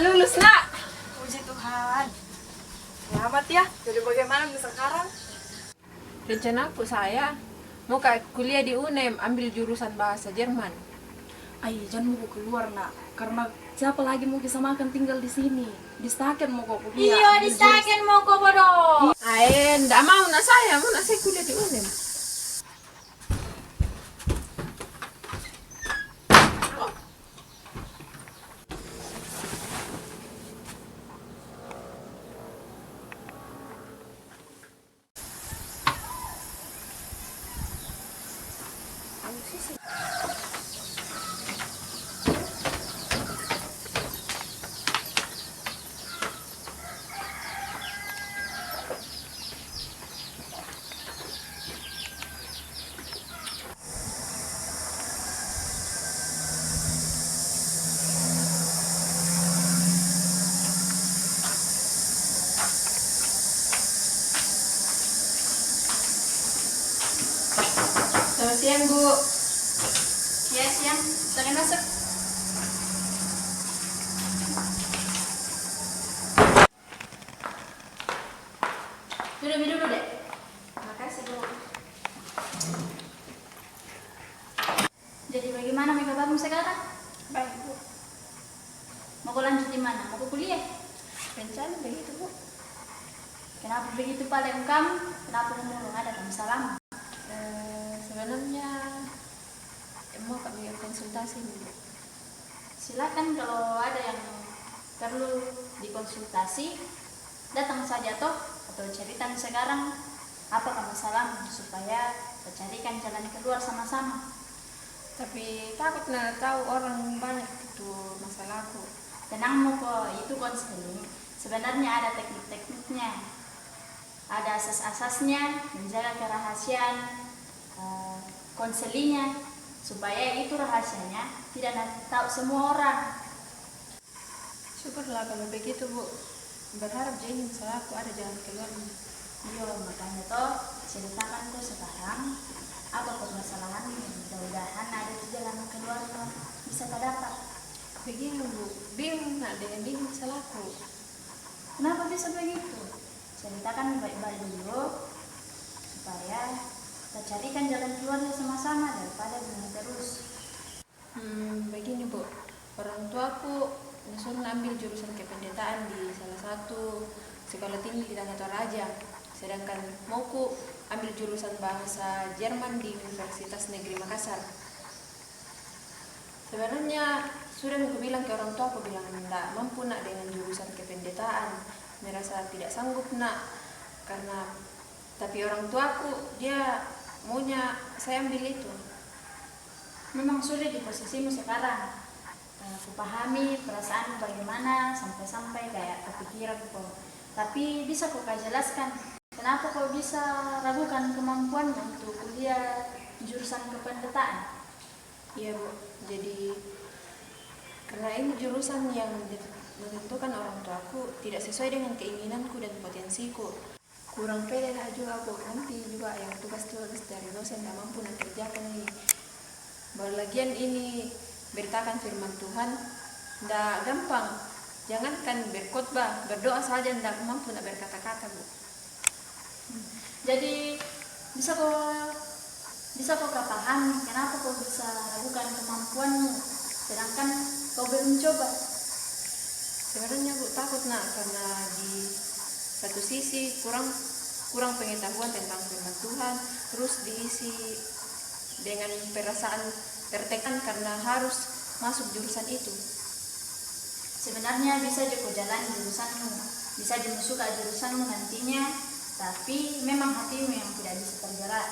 lulus nak. Puji Tuhan. Selamat ya. Jadi bagaimana bisa sekarang? Rencanaku saya mau kuliah di UNEM, ambil jurusan bahasa Jerman. Ay, jangan mau keluar nak. Karena siapa lagi mau bisa makan tinggal di sini? Di Staken mau kok kuliah. Iya, di Staken mau kok bodoh. Ndak mau nak saya, mau nak saya kuliah di UNEM. Selamat siang, Bu. Ya, siang. Silakan masuk. Duduk dulu, Dek. Makasih, Bu. Jadi bagaimana kabarmu sekarang? Baik Bu, Mau lanjut di mana? Mau kuliah? rencana begitu Bu. Kenapa begitu pada kamu? Kenapa kamu ada masalah? Sebenarnya mau kami konsultasi nih Bu. Silakan kalau ada yang perlu dikonsultasi, datang saja toh atau ceritakan sekarang apa masalahmu supaya kita carikan jalan keluar sama-sama. Tapi takut nak tahu orang banyak itu masalahku. Tenang kok, itu konseling. Sebenarnya ada teknik-tekniknya, ada asas-asasnya, menjaga kerahasiaan konselingnya supaya itu rahasianya tidak tahu semua orang. Syukurlah kalau begitu Bu. Berharap jadi masalahku ada jalan keluarnya. Iya, makanya toh ceritakan kok sekarang apa permasalahan, mudah-mudahan ada jalan keluar bisa terdapat. Begini Bu, bingung nak dengan ini masalahku. Kenapa bisa begitu? Ceritakan baik-baik dulu supaya kita carikan jalan keluarnya sama-sama daripada begini terus. Begini Bu, orang tuaku disuruh ambil jurusan kependetaan di salah satu sekolah tinggi di Tanah Toraja. Sedangkan mauku ambil jurusan bahasa Jerman di Universitas Negeri Makassar. Sebenarnya sudah aku bilang ke orang tua, aku bilang tidak mampu nak dengan jurusan kependetaan, merasa tidak sanggup nak, karena tapi orang tuaku dia maunya saya ambil itu. Memang sulit di posisimu sekarang. Aku pahami perasaan bagaimana sampai-sampai kayak kepikiran kok. Tapi bisa kok jelaskan kenapa kau bisa ragukan kemampuan untuk kuliah jurusan kependetaan? Iya Bu, jadi karena ini jurusan yang menentukan orang tuaku tidak sesuai dengan keinginanku dan potensiku. Kurang pede lah juga Bu, nanti juga yang tugas-tugas dari dosen tidak mampu nak kerjakan ini. Baru lagian ini beritakan firman Tuhan tidak gampang. Jangankan berkhotbah, berdoa saja tidak mampu nak berkata-kata Bu. Jadi bisa kau pahami kenapa kau bisa ragukan kemampuanmu sedangkan kau belum coba. Sebenarnya Bu takut nak, karena di satu sisi kurang pengetahuan tentang firman Tuhan, terus diisi dengan perasaan tertekan karena harus masuk jurusan itu. Sebenarnya bisa kau jalan jurusanmu, bisa suka jurusanmu nantinya, tapi memang hatimu yang tidak bisa tergerak.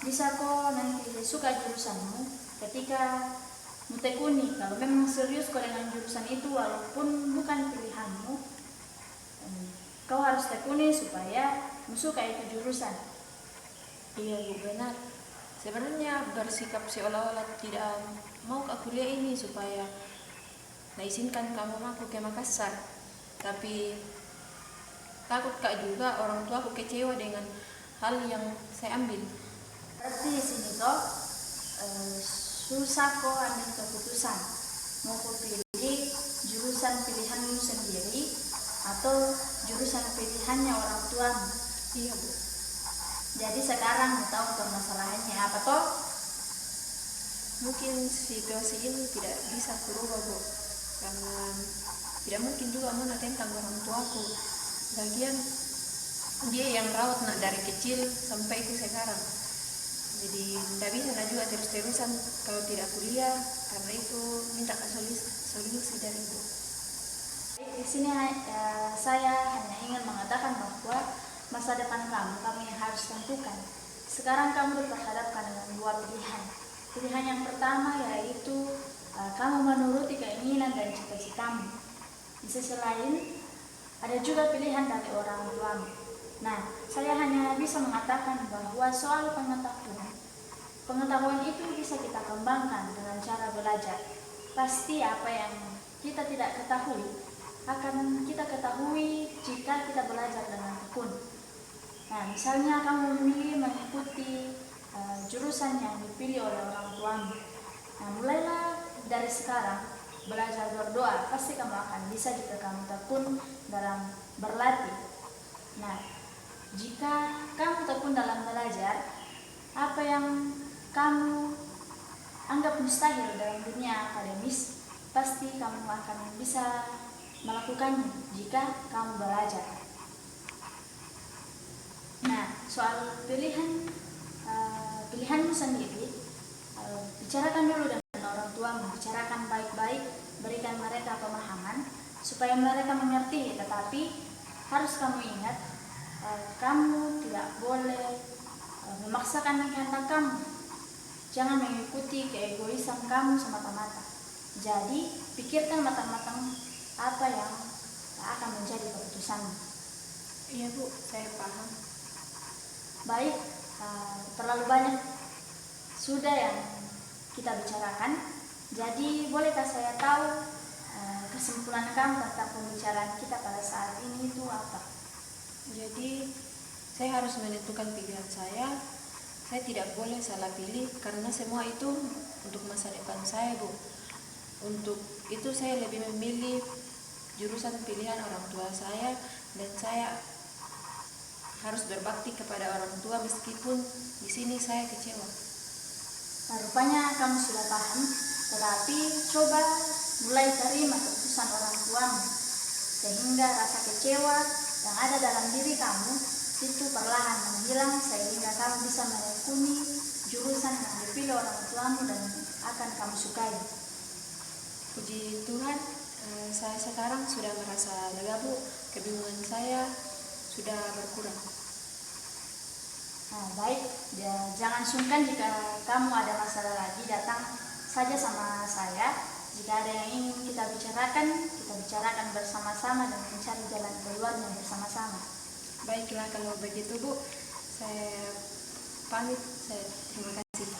Bisa kok nanti suka jurusanmu ketika mutekuni. Kalau memang serius kau dengan jurusan itu walaupun bukan pilihanmu, kau harus tekuni supaya suka itu jurusan. Iya Bu, benar. Sebenarnya bersikap seolah-olah tidak mau ke kuliah ini supaya izinkan kamu aku ke Makassar. Tapi takut Kak juga orang tua aku kecewa dengan hal yang saya ambil. Berarti di sini toh susah kok ambil keputusan. Mau kau pilih jurusan pilihanmu sendiri atau jurusan pilihannya orang tuamu. Iya, Bu. Jadi sekarang mau tahu permasalahannya apa toh? Mungkin situasi ini tidak bisa berubah, Bu. Karena tidak mungkin juga mau tentang orang tuaku. Lagian dia yang rawat nak dari kecil sampai ke sekarang. Jadi tidak bisa nak juga terus-terusan kalau tidak kuliah. Karena itu minta solusi dari Ibu. Di sini saya hanya ingin mengatakan bahwa masa depan kamu yang harus tentukan. Sekarang kamu diperhadapkan dengan dua pilihan. Pilihan yang pertama yaitu kamu menuruti keinginan dan cita-citamu. Di sisi lain ada juga pilihan dari orang tuamu. Nah, saya hanya bisa mengatakan bahwa soal pengetahuan itu bisa kita kembangkan dengan cara belajar. Pasti apa yang kita tidak ketahui akan kita ketahui jika kita belajar dengan tekun. Nah, misalnya kamu memilih mengikuti jurusan yang dipilih oleh orang tuamu. Nah, mulailah dari sekarang belajar berdoa, pasti kamu akan bisa jika kamu tekun dalam berlatih. Nah, jika kamu tekun dalam belajar, apa yang kamu anggap mustahil dalam dunia akademis, pasti kamu akan bisa melakukannya jika kamu belajar. Nah, soal pilihanmu sendiri, bicarakan dulu dengan orang tuamu, bicarakan baik-baik, berikan mereka pemahaman supaya mereka mengerti. Tetapi harus kamu ingat, kamu tidak boleh memaksakan kehendak kamu. Jangan mengikuti keegoisan kamu semata-mata. Jadi pikirkan matang-matang apa yang akan menjadi keputusanmu. Iya, Bu, saya paham. Baik, terlalu banyak sudah yang kita bicarakan. Jadi bolehkah saya tahu kesimpulan kamu tentang pembicaraan kita pada saat ini itu apa? Jadi saya harus menentukan pilihan saya. Saya tidak boleh salah pilih karena semua itu untuk masa depan saya, Bu. Untuk itu saya lebih memilih jurusan pilihan orang tua saya, dan saya harus berbakti kepada orang tua meskipun di sini saya kecewa. Nah, rupanya kamu sudah paham, tetapi coba mulai terima keputusan orang tuamu sehingga rasa kecewa yang ada dalam diri kamu itu perlahan menghilang sehingga kamu bisa menekuni jurusan yang dipilih orang tuamu dan akan kamu sukai. Puji Tuhan, saya sekarang sudah merasa lega, Bu. Kebingungan saya sudah berkurang. Nah, baik, jangan sungkan jika kamu ada masalah lagi, datang saja sama saya. Jika ada yang ingin kita bicarakan bersama-sama dan mencari jalan keluarnya bersama-sama. Baiklah kalau begitu, Bu. Saya pamit. Terima kasih.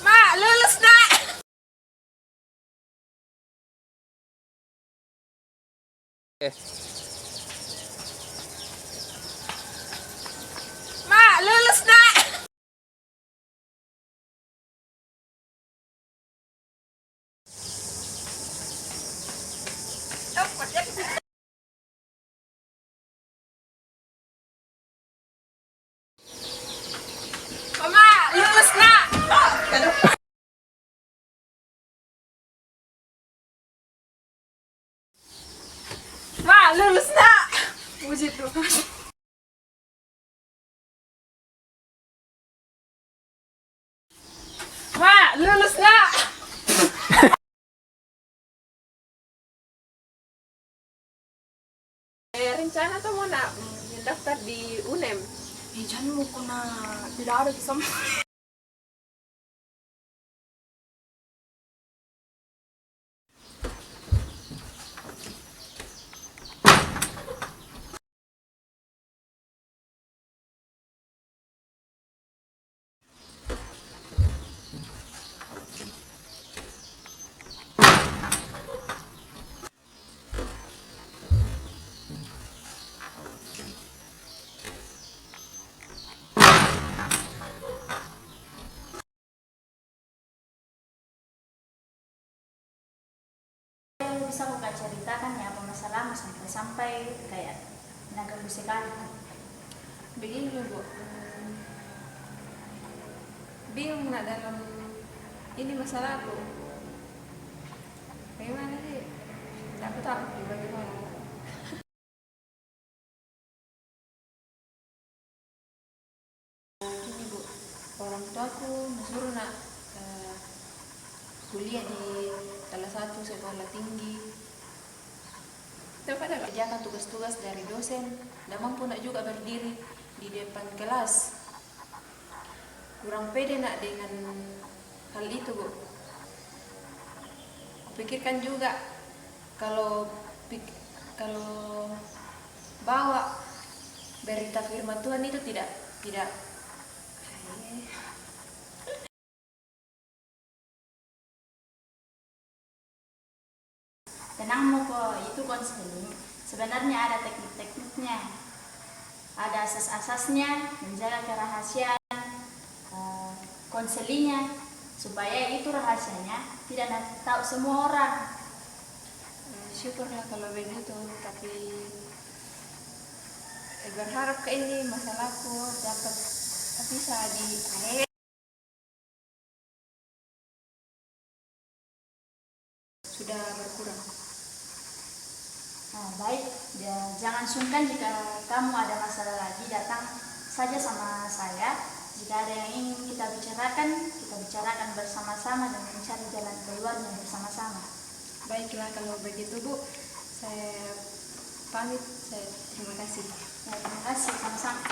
Mak, lulus nak. Mak, lulus nak. Mama, lulus nak. Mak, lulus nak. Puji Tuhan. Mak, lulus nak. rencana tuh mau nak daftar di UNEM. Jangan mau kena tidak ada sama. Bisa aku kak ceritakan ya apa masalahmu sampai-sampai kayak mengganggu sekali. Begini Bu, bingung nak dalam ini masalah aku. Bagaimana sih? Aku tahu bagaimana. Ini Bu, orang tuaku suruh nak kuliah di salah satu sekolah tinggi. Dapat kerjakan tugas-tugas dari dosen, tidak mampu nak juga berdiri di depan kelas. Kurang pede nak dengan hal itu Bu. Pikirkan juga kalau bawa berita firman Tuhan itu tidak Tenang mau kok, itu konseling. Sebenarnya ada teknik-tekniknya, ada asas-asasnya, menjaga kerahasiaan konselingnya, supaya itu rahasianya tidak tahu semua orang. Syukurlah kalau begitu, tapi berharap ke ini masalahku dapat bisa di sudah berkurang. Baik, jangan sungkan jika kamu ada masalah lagi, datang saja sama saya. Jika ada yang ingin kita bicarakan bersama-sama dan mencari jalan keluarnya bersama-sama. Baiklah kalau begitu Bu, saya pamit. Terima kasih. Ya, terima kasih, sama-sama.